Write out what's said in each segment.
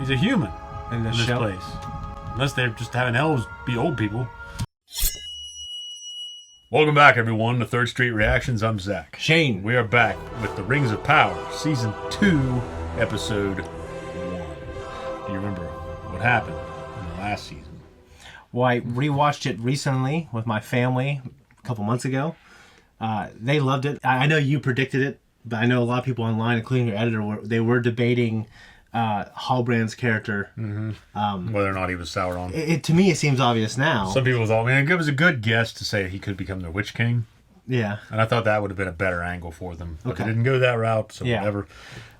He's a human in this show. place. Unless they're just having elves be old people. Welcome back, everyone, to Third Street Reactions. I'm Zach. Shane. We are back with The Rings of Power, Season 2, Episode 1. Do you remember what happened in the last season? Well, I rewatched it recently with my family a couple months ago. They loved it. I know you predicted it, but I know a lot of people online, including your editor, they were debating Halbrand's character. Mm-hmm. Whether or not he was Sauron. To me, it seems obvious now. Some people thought, it was a good guess to say he could become the Witch King. Yeah. And I thought that would have been a better angle for them. But Okay. they didn't go that route, so whatever.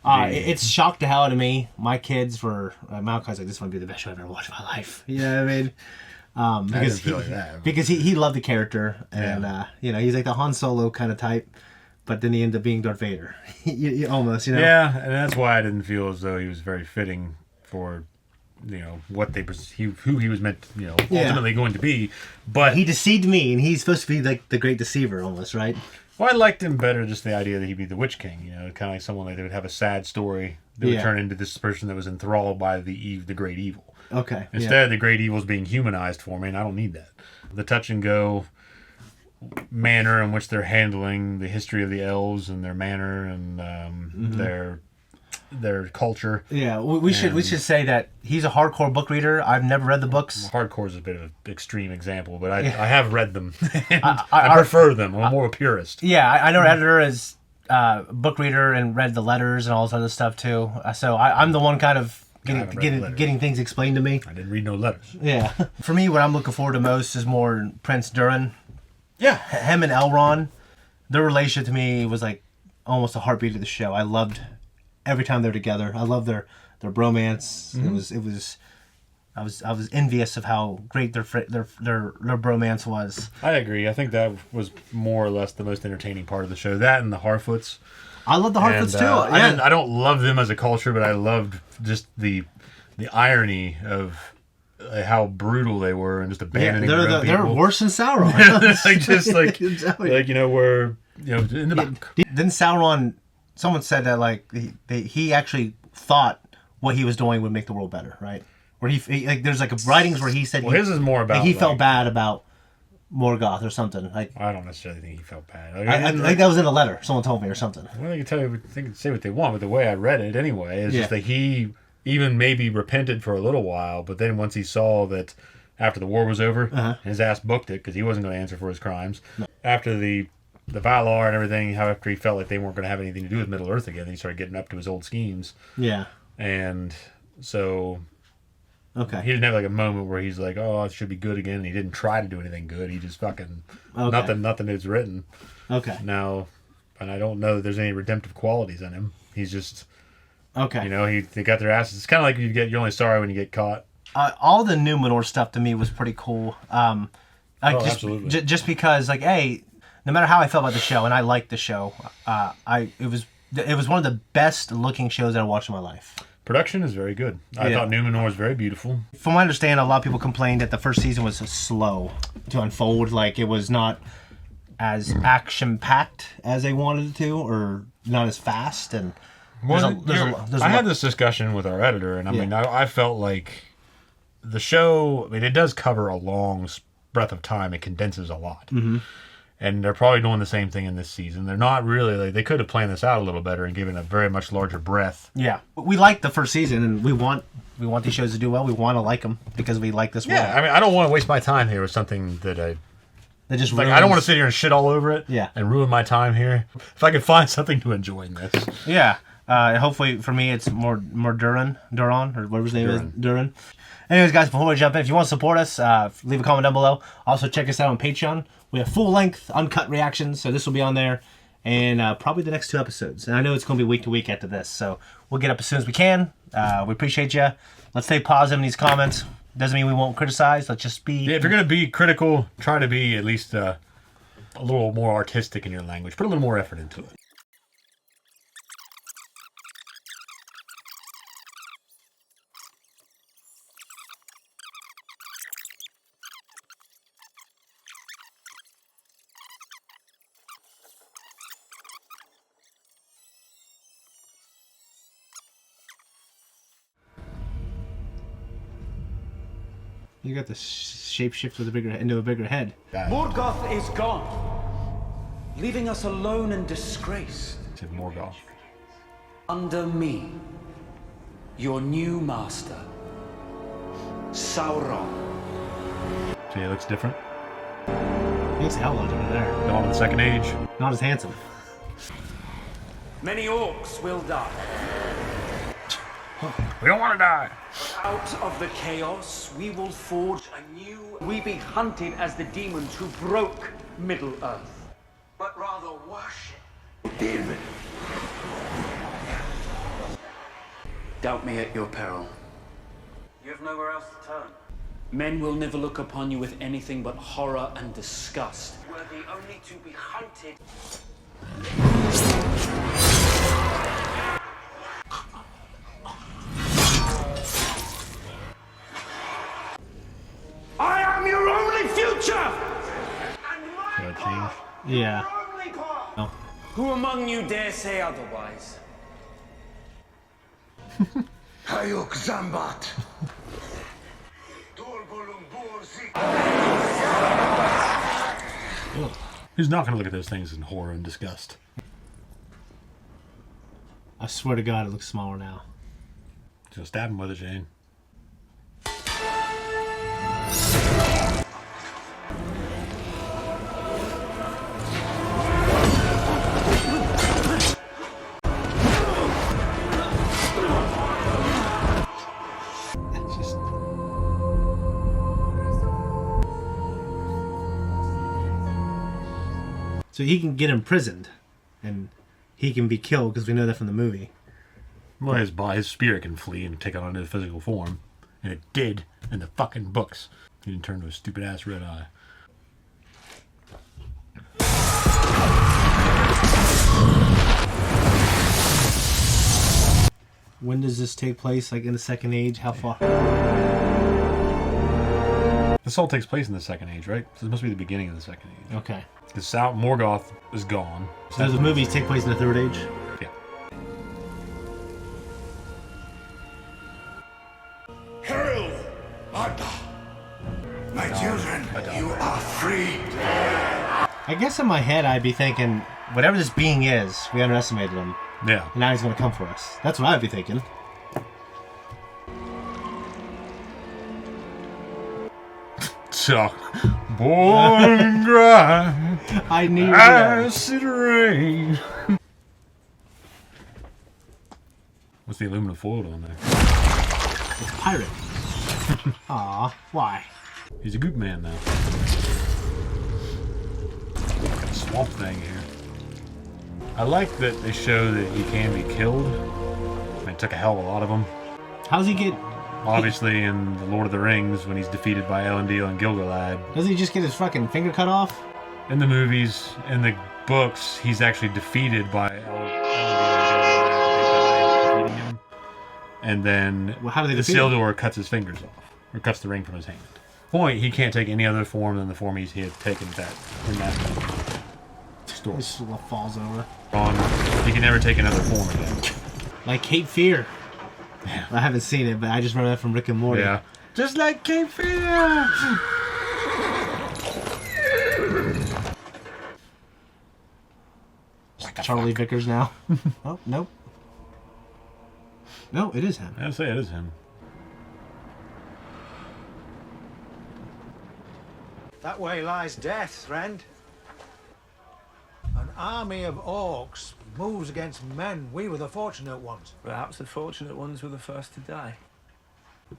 It's shocked the hell out of me. My kids were... Malachi's like, this might be the best show I've ever watched in my life. You know what I mean? Because he loved the character. And, he's like the Han Solo kind of type. But then he ended up being Darth Vader. Almost, you know? Yeah, and that's why I didn't feel as though he was very fitting for, what who he was meant, ultimately going to be. But he deceived me, and he's supposed to be like the great deceiver, almost, right? Well, I liked him better, just the idea that he'd be the Witch King. Kind of like someone like they would have a sad story that would turn into this person that was enthralled by the great evil. Okay. Instead, the great evil is being humanized for me, and I don't need that. The touch and go manner in which they're handling the history of the elves and their manner and their culture. Yeah, we should say that he's a hardcore book reader. I've never read the books. Hardcore is a bit of an extreme example, but I have read them. I prefer them. I'm more a purist. Yeah, I know our editor is book reader and read the letters and all this other stuff too. So I'm the one kind of getting things explained to me. I didn't read no letters. Yeah. For me, what I'm looking forward to most is more Prince Durin. Yeah. Him and Elrond, their relationship to me was like almost a heartbeat of the show. I loved every time they're together. I love their bromance. Mm-hmm. I was envious of how great their bromance was. I agree. I think that was more or less the most entertaining part of the show. That and the Harfoots. I love the Harfoots too. I don't love them as a culture, but I loved just the irony of how brutal they were and just abandoning their own people. They're worse than Sauron. We're in the back. Didn't Sauron? Someone said that he actually thought what he was doing would make the world better, right? Where he there's writings where he said his is more about he felt bad about Morgoth or something. I don't necessarily think he felt bad. I think that was in a letter someone told me or something. Well, they can say what they want, but the way I read it anyway is just that he even maybe repented for a little while, but then once he saw that after the war was over, his ass booked it because he wasn't going to answer for his crimes. No. After the Valar and everything, after he felt like they weren't going to have anything to do with Middle Earth again, he started getting up to his old schemes. Yeah. And so he didn't have a moment where he's like, oh, it should be good again, and he didn't try to do anything good. He just fucking nothing is written. Okay. Now, and I don't know that there's any redemptive qualities in him. He's just they got their asses. It's kind of like you're only sorry when you get caught. All the Numenor stuff to me was pretty cool. Absolutely. Just because, no matter how I felt about the show, and I liked the show, it was one of the best looking shows that I watched in my life. Production is very good. I thought Numenor was very beautiful. From what I understand, a lot of people complained that the first season was slow to unfold. It was not as action-packed as they wanted it to, or not as fast. And I had this discussion with our editor, and I felt like the show, it does cover a long breadth of time. It condenses a lot. Mm-hmm. And they're probably doing the same thing in this season. They're not really, they could have planned this out a little better and given a very much larger breadth. Yeah. We liked the first season, and we want these shows to do well. We want to like them because we like this world. Yeah, I don't want to waste my time here with something that I just I don't want to sit here and shit all over it and ruin my time here. If I could find something to enjoy in this. Yeah. Hopefully, for me, it's more Durin, or whatever his name is, Durin. Anyways, guys, before we jump in, if you want to support us, leave a comment down below. Also, check us out on Patreon. We have full-length, uncut reactions, so this will be on there, and probably the next 2 episodes. And I know it's going to be week to week after this, so we'll get up as soon as we can. We appreciate you. Let's stay positive in these comments. Doesn't mean we won't criticize. Let's just be... Yeah, if you're going to be critical, try to be at least a little more artistic in your language. Put a little more effort into it. You got the shapeshift with into a bigger head. Morgoth is gone, leaving us alone and disgraced. Said Morgoth. Under me, your new master, Sauron. See, it looks different. He looks hell over there. Dawn of the Second Age. Not as handsome. Many orcs will die. We don't want to die. Out of the chaos, we will forge a new... We be hunted as the demons who broke Middle-earth, but rather worship David. Doubt me at your peril. You have nowhere else to turn. Men will never look upon you with anything but horror and disgust. Worthy only to be hunted. I am your only future! And my path, Yeah. your only path. No. Who among you dare say otherwise? Hayuk Zambat. Who's not going to look at those things in horror and disgust? I swear to God, it looks smaller now. Just stab him with it, Shane. So he can get imprisoned, and he can be killed because we know that from the movie. Well, his spirit can flee and take on his physical form. And it did in the fucking books. He didn't turn to a stupid ass red eye. When does this take place? Like in the Second Age? How far? This all takes place in the Second Age, right? So this must be the beginning of the Second Age. Okay. Because Morgoth is gone. So the movies take place in the Third Age? Yeah. Hail, Ada. My children, you are free. I guess in my head I'd be thinking, whatever this being is, we underestimated him. Yeah. And now he's going to come for us. That's what I'd be thinking. So, born and dry, I knew acid rain. What's the aluminum foil on there? It's a pirate. Aw, why? He's a goop man now. Got a swamp thing here. I like that they show that he can be killed. I mean, it took a hell of a lot of them. How's he get... Obviously, in the Lord of the Rings, when he's defeated by Elendil and Gilgalad. Doesn't he just get his fucking finger cut off? In the movies, in the books, he's actually defeated by Elendil and Gilgalad. They die defeating him. And then Well, how do they defeat him? Isildur cuts his fingers off. Or cuts the ring from his hand. Point, he can't take any other form than the form he had taken in that story. This falls over. He can never take another form again. Like Cape Fear. Yeah. I haven't seen it, but I just remember that from Rick and Morty. Yeah. Just like Cape Fear! Charlie Vickers now. Oh, nope. No, it is him. I'd say it is him. That way lies death, friend. An army of orcs moves against men. We were the fortunate ones. Perhaps the fortunate ones were the first to die.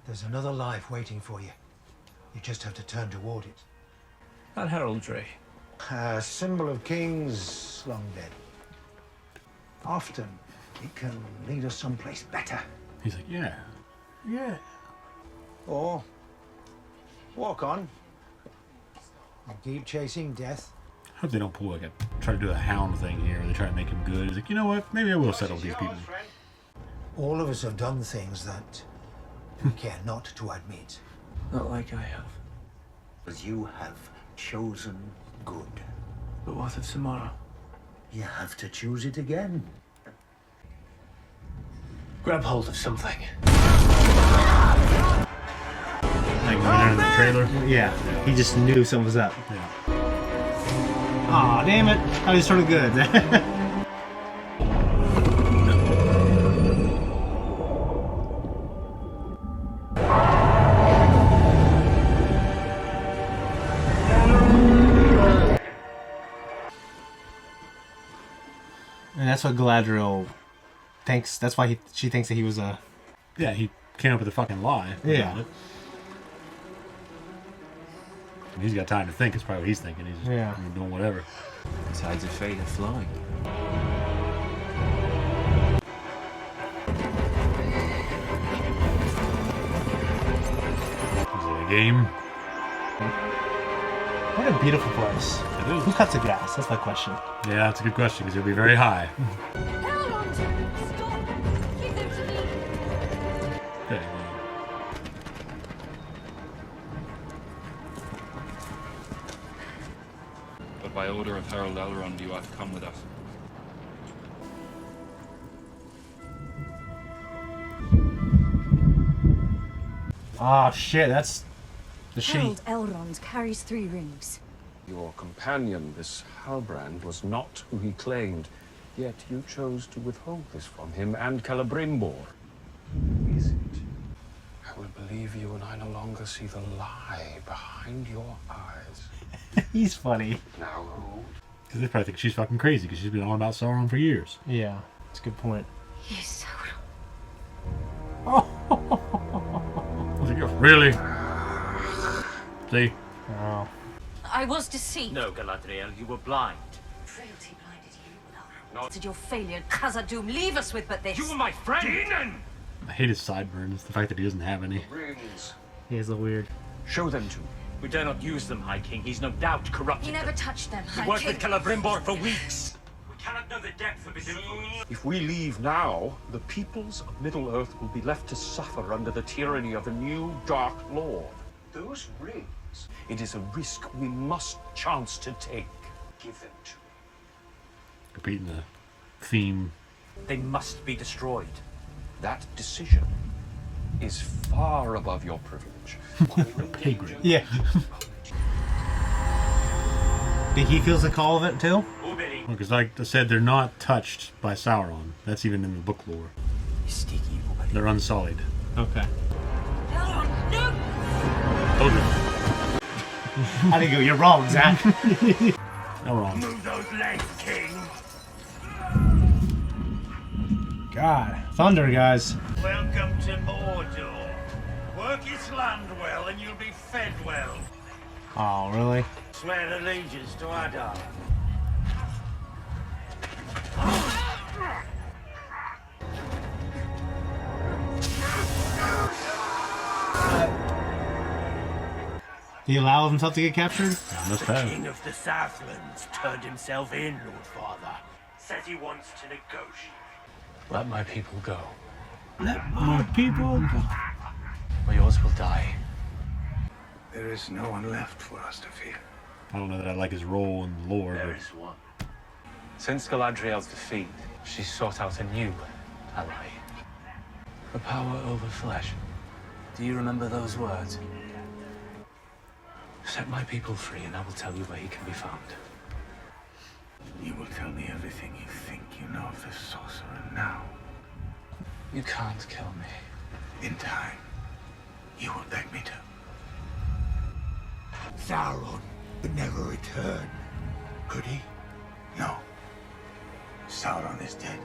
There's another life waiting for you. You just have to turn toward it. That heraldry. A symbol of kings long dead. Often, it can lead us someplace better. He's like, yeah. Yeah. Or walk on and keep chasing death. I hope they don't pull try to do a hound thing here. They try to make him good. He's like, you know what? Maybe I will settle with these people. All of us have done things that we care not to admit. Not like I have. But you have chosen good. But what of tomorrow? You have to choose it again. Grab hold of something. Like, trailer. Yeah, he just knew something was up. Yeah. Aw, damn it. I just started good. And that's what Galadriel thinks. That's why she thinks that he was a... Yeah, he came up with a fucking lie. Yeah. It. He's got time to think. It's probably what he's thinking. He's just doing whatever. Tides of fate are flowing. Is it a game? What a beautiful place. It is. Who cuts the grass? That's my question. Yeah, that's a good question because it'll be very high. Elrond! Stop! Give them to me! Okay. But by order of Harold Elrond, you have come with us. Ah, shit, that's the sheet. Harold Elrond carries 3 rings. Your companion, this Halbrand, was not who he claimed, yet you chose to withhold this from him and Celebrimbor. Who is it? I will believe you when I no longer see the lie behind your eyes. He's funny. Now who? Because they probably think she's fucking crazy because she's been on about Sauron for years. Yeah, that's a good point. Yes, Sauron. I was like, really? See? Oh. I was deceived. No, Galadriel, you were blind. Frailty blinded you. Not did your failure, Khazad-dûm, leave us with but this. You were my friend! I hate his sideburns. The fact that he doesn't have any. Rings. He is a weird. Show them to me. We dare not use them, High King. He's no doubt corrupted He never touched them. He worked with Celebrimbor for weeks. We cannot know the depth of his influence. If we leave now, the peoples of Middle-earth will be left to suffer under the tyranny of a new Dark Lord. Those rings, it is a risk we must chance to take. Give them to me. Repeating the theme. They must be destroyed. That decision is far above your privilege. Pay grade. Yeah. Think he feels the call of it too? Because like I said, they're not touched by Sauron. That's even in the book lore. They're unsullied. Okay. Elrond, no! Told you. I didn't go, you're wrong, Zach. Elrond. Move those legs, King. God. Thunder, guys. Welcome to Mordor. Work his land well and you'll be fed well. Oh, really? Swear allegiance to Adar. Did he allow himself to get captured? Must have. King of the Southlands turned himself in, Lord Father. Says he wants to negotiate. Let my people go, My people. or yours will die. There is no one left for us to fear. I don't know that I like his role in the lore. There But is one. Since Galadriel's defeat, she sought out a new ally. The power over flesh. Do you remember those words? Set my people free and I will tell you where he can be found. You will tell me everything you think you know of this sorcerer now. You can't kill me. In time, you will beg me to. Sauron would never return. Could he? No. Sauron is dead.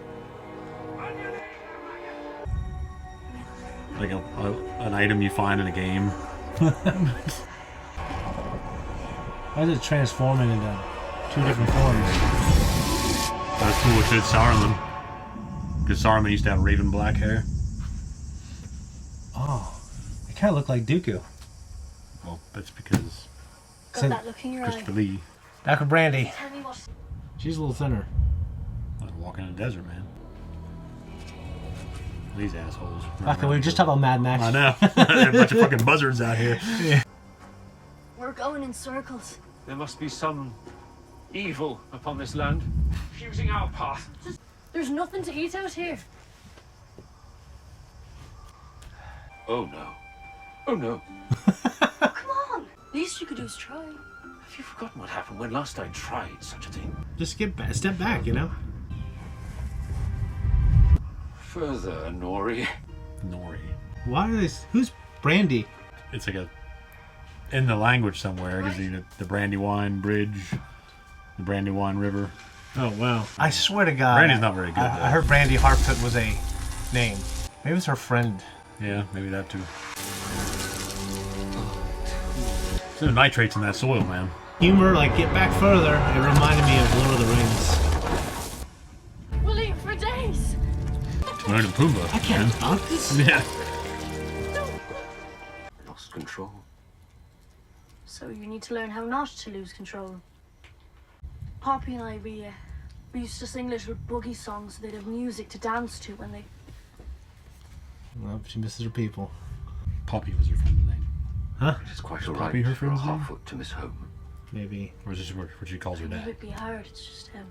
like an item you find in a game. Why is it transforming into 2 different forms? That's cool. It said Saruman. Because Saruman used to have raven black hair. Oh, it kind of looked like Dooku. Well, that's because Got that look in your eye. Christopher Lee. Back with Brandy. Tell me what. She's a little thinner. Like walking in the desert, man. These assholes. Okay, we were just talking about Mad Max. I know. A bunch of fucking buzzards out here. Yeah. We're going in circles. There must be some evil upon this land, fusing our path. There's nothing to eat out here. Oh no. Oh no. Come on. Least you could do is try. Have you forgotten what happened when last I tried such a thing? Just step back, you know? Further, Nori. Nori. Why are they... Who's Brandy? It's like in the language somewhere. It gives you the Brandywine Bridge, the Brandywine River. Oh, wow. I swear to God. Brandy's not very good. I heard Brandy Harfoot was a name. Maybe it's her friend. Yeah, maybe that too. There's no nitrates in that soil, man. Humor, like, get back further. It reminded me of Lord of the Rings. We'll eat for days. Timon and Pumbaa. I can't talk this. Yeah. Lost control. So you need to learn how not to lose control. Poppy and I, we used to sing little boogie songs so they'd have music to dance to when they... Well, she misses her people. Poppy was her friend's name. Huh? It's quite Is all Poppy right her for a friend's name? Harfoot to miss home. Maybe. Or is this what she calls her It dad? would be hard, it's just him.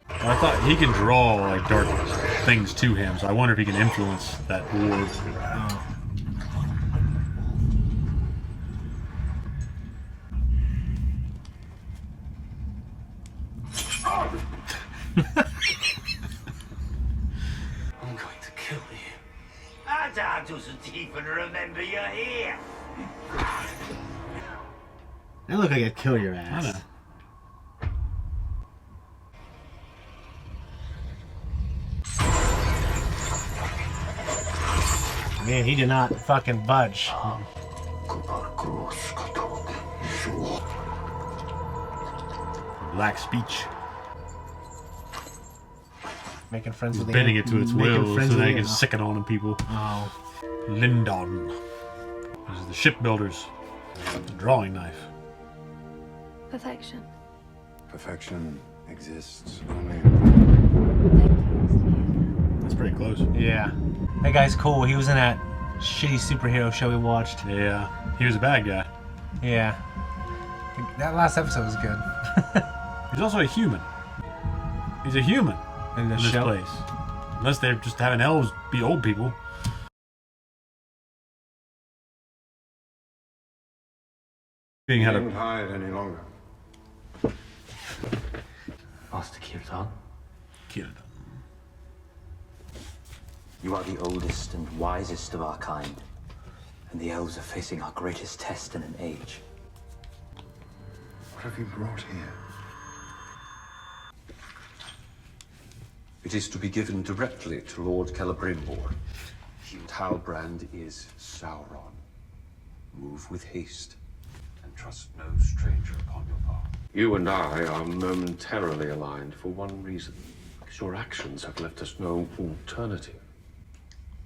Well, I thought he can draw like dark things to him, so I wonder if he can influence that orb. Oh. I'm going to kill you. I doesn't even remember you're here. That looked like I'd kill your I ass. know. Man, he did not fucking budge. Black speech. Making friends with Bending it to its making will friends so with that it the- can sick it on people. Oh. Lindon. These are the shipbuilders. The drawing knife. Perfection. Perfection exists only. That's pretty close. Yeah. That guy's cool. He was in that shitty superhero show we watched. Yeah. He was a bad guy. Yeah. That last episode was good. He's also a human. He's a human In in the this show. place. Unless they're just having elves be old people. Being He how didn't to hide any longer. Master Kirtan, kill them. You are the oldest and wisest of our kind, and the elves are facing our greatest test in an age. What have you brought here? It is to be given directly to Lord Celebrimbor. Halbrand is Sauron. Move with haste, and trust no stranger upon your path. You and I are momentarily aligned for one reason. Because your actions have left us no alternative.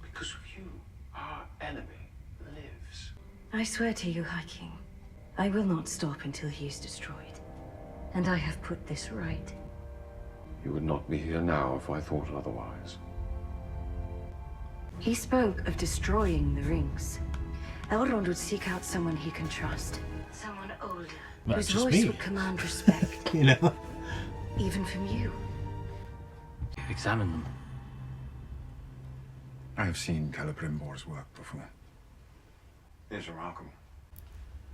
Because of you, our enemy lives. I swear to you, High King, I will not stop until he is destroyed. And I have put this right. You would not be here now if I thought otherwise. He spoke of destroying the rings. Elrond would seek out someone he can trust. Someone older, That's whose just voice me. would command respect. You know? Even from you. examine them. I have seen Celebrimbor's work before. It's remarkable.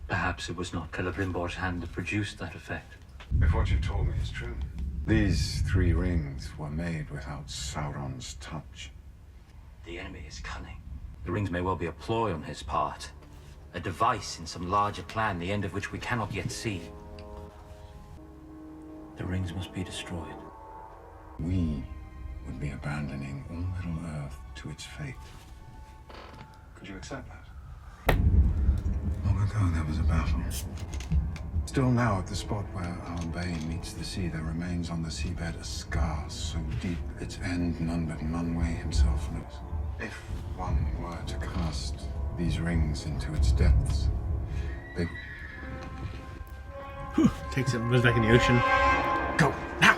Perhaps it was not Celebrimbor's hand that produced that effect. If what you've told me is true, these 3 rings were made without Sauron's touch. The enemy is cunning. The rings may well be a ploy on his part. A device in some larger plan, the end of which we cannot yet see. The rings must be destroyed. We would be abandoning all Middle-earth to its fate. Could you accept that? Long ago there was a battle. Still now, at the spot where our bay meets the sea, there remains on the seabed a scar so deep its end none but Manwë himself knows. If one were to cast these rings into its depths, they... Takes it, goes back in the ocean. Go, now!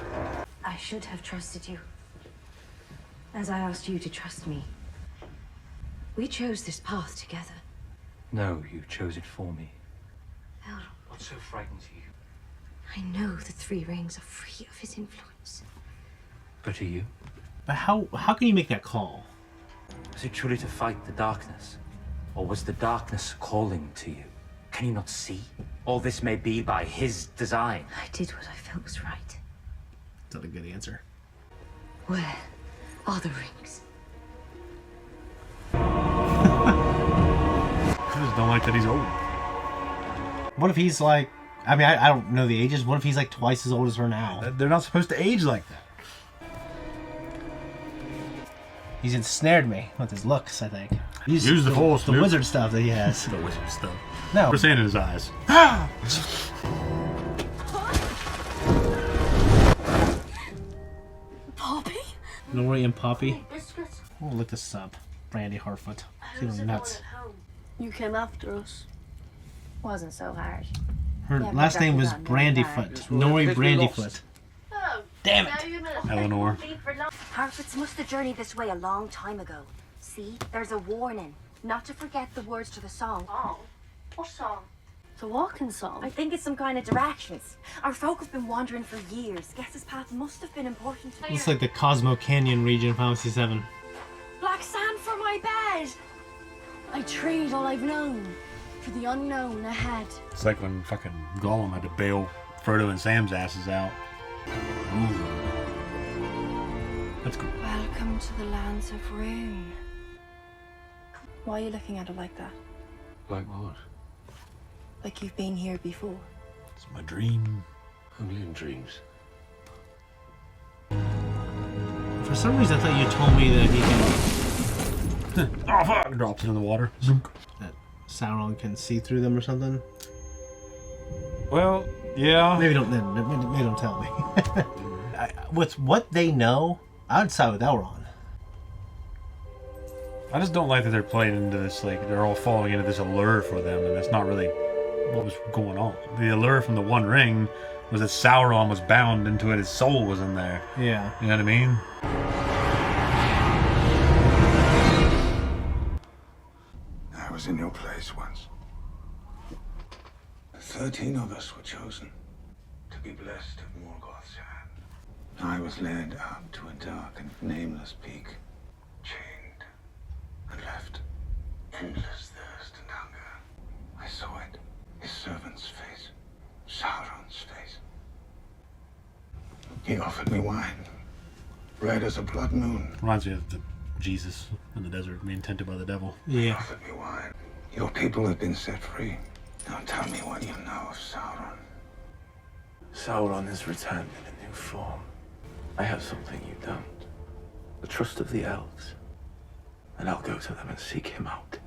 I should have trusted you. As I asked you to trust me. We chose this path together. No, you chose it for me. Elrond, What so frightens you? I know the 3 rings are free of his influence. But are you? But how can you make that call? Was it truly to fight the darkness? Or was the darkness calling to you? Can you not see? All this may be by his design. I did what I felt was right. That's not a good answer. Where are the rings? I just don't like that he's old. What if he's like... I mean, I don't know the ages. What if he's like twice as old as her now? They're not supposed to age like that. He's ensnared me with his looks, I think. Use the force, the wizard stuff that he has. The wizard stuff. No. Put sand in his eyes. Poppy? Nori and Poppy. Biscuits? We'll look this up. Brandy Harfoot. How's Feeling everyone nuts. at home? You came after us. Wasn't so hard. Her Yeah, last name was exactly. Brandyfoot. Nori Brandyfoot. Oh, Damn it. Eleanor. Harfoots must have journeyed this way a long time ago. See, there's a warning. Not to forget the words to the song. Oh, what song? The walking song? I think it's some kind of directions. Our folk have been wandering for years. Guess this path must have been important to Looks like the Cosmo Canyon region of Final Fantasy 7. Black sand for my bed! I trade all I've known for the unknown ahead. It's like when fucking Gollum had to bail Frodo and Sam's asses out. Ooh. That's cool. Welcome to the lands of Rune. Why are you looking at it like that? Like what? Like you've been here before. It's my dream. Only in dreams. For some reason, I thought you told me that he can... Oh fuck! Drops it in the water. that Sauron can see through them or something. Well, yeah. Maybe don't tell me. With what they know, I'd side with Elrond. I just don't like that they're playing into this, like, they're all falling into this allure for them, and that's not really what was going on. The allure from the One Ring was that Sauron was bound into it, his soul was in there. Yeah. You know what I mean? I was in your place once. 13 of us were chosen to be blessed of Morgoth's hand. I was led out to a dark and nameless peak, chained and left. Endless thirst and hunger. I saw it. His servant's face. Sauron's face. He offered me wine. Red as a blood moon. Reminds me of Jesus in the desert being tempted by the devil. He offered me wine. Your people have been set free. Now tell me what you know of Sauron. Sauron has returned in a new form. I have something you don't. The trust of the elves. And I'll go to them and seek him out.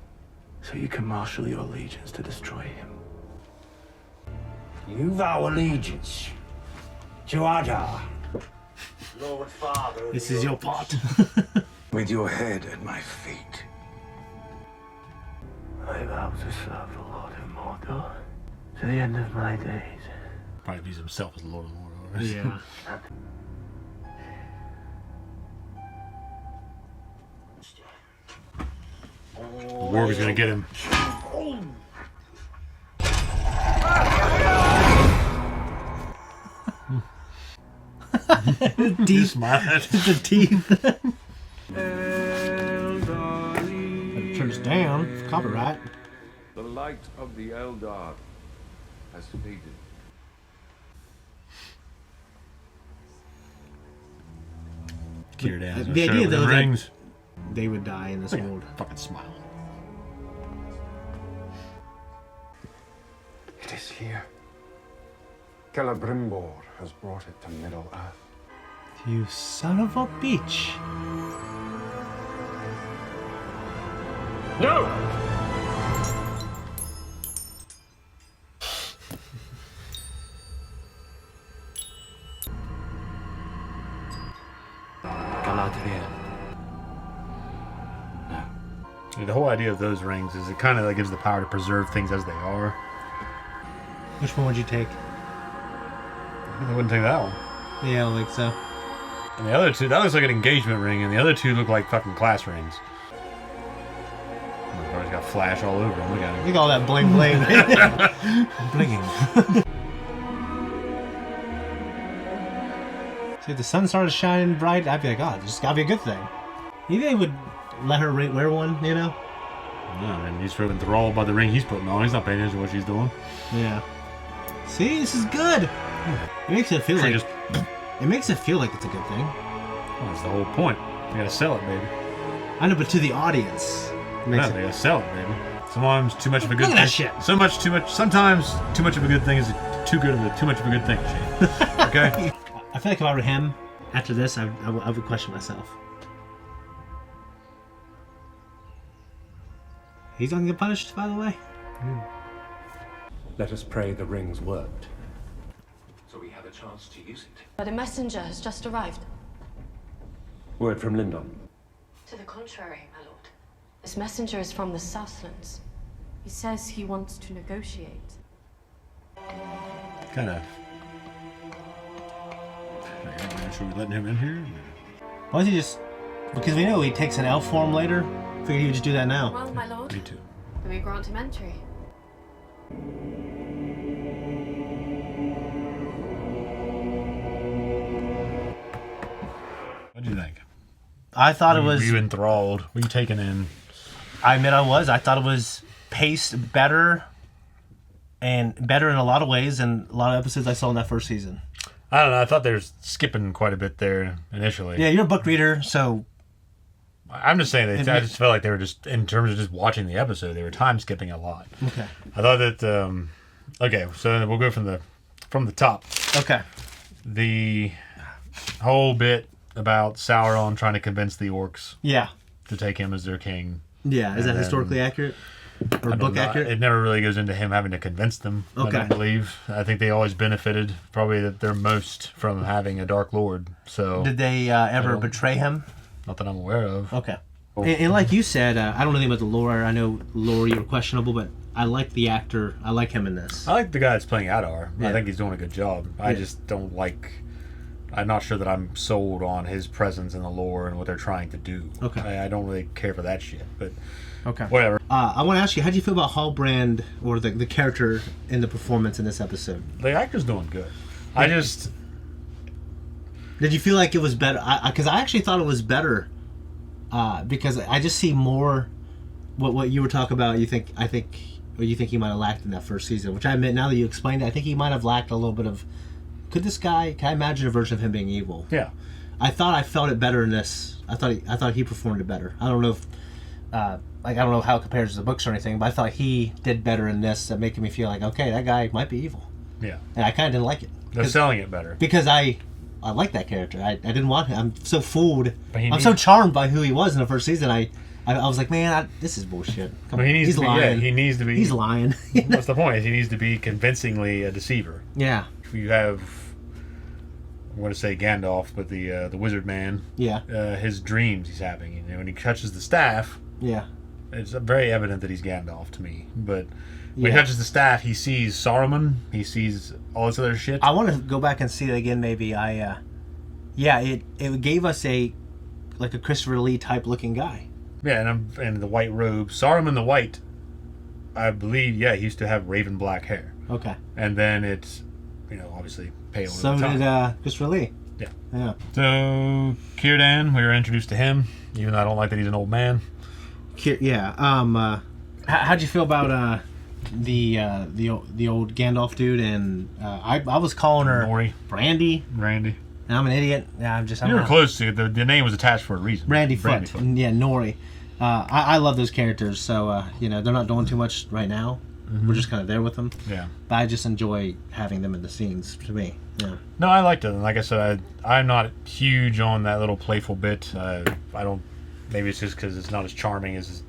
So you can marshal your legions to destroy him. You vow allegiance to Adar. Lord Father. This is your part. With your head at my feet. I vow to serve the Lord of Mordor to the end of my days. Probably views himself as the Lord of Mordor. Yeah. The war was gonna get him. Teeth. The teeth. Turns down. Copyright. The light of the Eldar has faded. Cured as The idea, though, that rings. they would die in this world. Fucking smile. It is here. Celebrimbor has brought it to Middle Earth. You son of a bitch. No! Galadriel. The whole idea of those rings is it kind of like gives the power to preserve things as they are. Which one would you take? I wouldn't take that one. Yeah, I don't think so. And the other two, that looks like an engagement ring, and the other two look like fucking class rings. Oh, he's got flash all over him. Look at him. Look at all that bling bling. Blinging. See, if the sun started shining bright, I'd be like, oh, this has gotta be a good thing. You think they would let her wear one, you know? Yeah, and he's sort of enthralled by the ring he's putting on. He's not paying attention to what she's doing. Yeah. See, this is good. It makes it feel like it makes it feel like it's a good thing. Well, that's the whole point. You gotta sell it, baby. I know, but to the audience, They gotta sell it, baby. Sometimes too much of a good Look at thing. that shit. Sometimes too much of a good thing is too much of a good thing. Shane. Okay. I feel like if I were him after this, I would question myself. He's not gonna get punished, by the way. Let us pray the rings worked, so we have a chance to use it. But a messenger has just arrived. Word from Lindon. To the contrary, my lord. This messenger is from the Southlands. He says he wants to negotiate. Kind of. Should we let him in here? Why don't he just... Because we know he takes an elf form later. Figured he would just do that now. Well, my lord. Me too. Do we grant him entry? What do you think? I thought it was... Were you enthralled? Were you taken in? I admit I was. I thought it was paced better, and better in a lot of ways than a lot of episodes I saw in that first season. I don't know. I thought they were skipping quite a bit there initially. Yeah, you're a book reader, so... I'm just saying that I just felt like they were just, in terms of just watching the episode, they were time skipping a lot. Okay. I thought that, okay, so we'll go from the top. Okay. The whole bit about Sauron trying to convince the orcs. Yeah. To take him as their king. Yeah, is that historically accurate? Or book accurate? It never really goes into him having to convince them, okay. I don't believe. I think they always benefited, probably that they're most, from having a Dark Lord. So did they ever betray him? Not that I'm aware of. Okay. And like you said, I don't know anything about the lore. I know Laurie are questionable, but I like the actor. I like him in this. I like the guy that's playing Adar. Yeah. I think he's doing a good job. I just don't like... I'm not sure that I'm sold on his presence in the lore and what they're trying to do. Okay. I don't really care for that shit, but... Okay. Whatever. I want to ask you, how do you feel about Hallbrand, or the character in the performance in this episode? The actor's doing good. I just... Did you feel like it was better? Because I actually thought it was better. Because I just see more what you were talking about. You think he might have lacked in that first season, which I admit, now that you explained it, I think he might have lacked a little bit of. Can I imagine a version of him being evil? Yeah. I felt it better in this. I thought he performed it better. I don't know if I don't know how it compares to the books or anything, but I thought he did better in this, that making me feel like, okay, that guy might be evil. Yeah. And I kind of didn't like it. They're selling it better. Because I like that character. I didn't want him. I'm so fooled. I'm needs, so charmed by who he was in the first season. I was like, man, this is bullshit. He's lying. Yeah, he needs to be. He's lying. What's the point? He needs to be convincingly a deceiver. Yeah. You have, I'm going to say Gandalf, but the wizard man. Yeah. His dreams he's having. You know, when he touches the staff. Yeah. It's very evident that he's Gandalf to me. But when he touches the staff, he sees Saruman. He sees all this other shit. I want to go back and see it again. Maybe it gave us a Christopher Lee type looking guy. Yeah, and the white robe. Saruman the White, I believe. Yeah, he used to have raven black hair. Okay. And then it's, obviously pale. So did Christopher Lee. Yeah. Yeah. So Círdan, we were introduced to him, even though I don't like that he's an old man. Yeah. How'd you feel about the old Gandalf dude? And I was calling her Nori. Brandy. And I'm an idiot. Yeah, you were close to it. The name was attached for a reason. Brandy Foot. Yeah, Nori. I love those characters. So they're not doing too much right now. Mm-hmm. We're just kind of there with them. Yeah. But I just enjoy having them in the scenes. To me. Yeah. No, I liked it. Like I said, I'm not huge on that little playful bit. I don't. Maybe it's just because it's not as charming as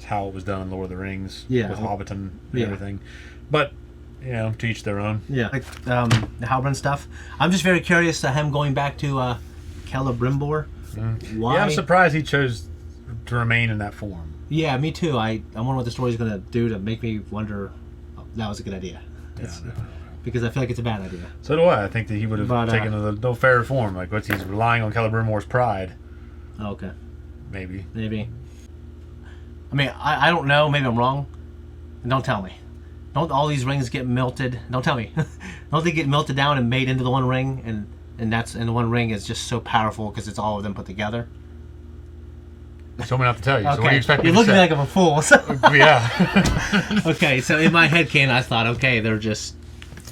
how it was done in Lord of the Rings with Hobbiton and everything. But, to each their own. Yeah. Like the Halbrand stuff. I'm just very curious to him going back to Celebrimbor. Mm-hmm. Why? Yeah, I'm surprised he chose to remain in that form. Yeah, me too. I wonder what the story's going to do to make me wonder that was a good idea. Because I feel like it's a bad idea. So do I. I think that he would have taken a no fairer form. Like, he's relying on Celebrimbor's pride. Oh, okay. Maybe. I mean, I don't know. Maybe I'm wrong. Don't tell me. Don't all these rings get melted? Don't tell me. Don't they get melted down and made into the one ring? And the one ring is just so powerful because it's all of them put together? told me not to tell you. So what do you expect me You're to looking say? like I'm a fool. So. Yeah. Okay, so in my head canon, I thought, okay, they're just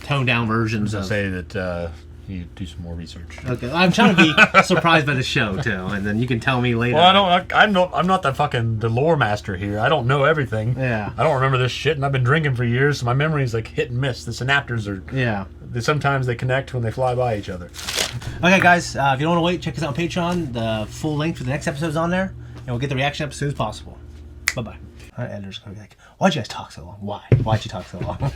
toned down versions of. Say that you do some more research. Okay, I'm trying to be surprised by the show too, and then you can tell me later. Well, I'm not the lore master here. I don't know everything. Yeah. I don't remember this shit, and I've been drinking for years, so my memory is like hit and miss. The synaptors are. Sometimes they connect when they fly by each other. Okay, guys, if you don't want to wait, check us out on Patreon. The full link for the next episode's on there, and we'll get the reaction up as soon as possible. Bye bye. Our editor's gonna be like, "Why'd you guys talk so long? Why'd you talk so long?"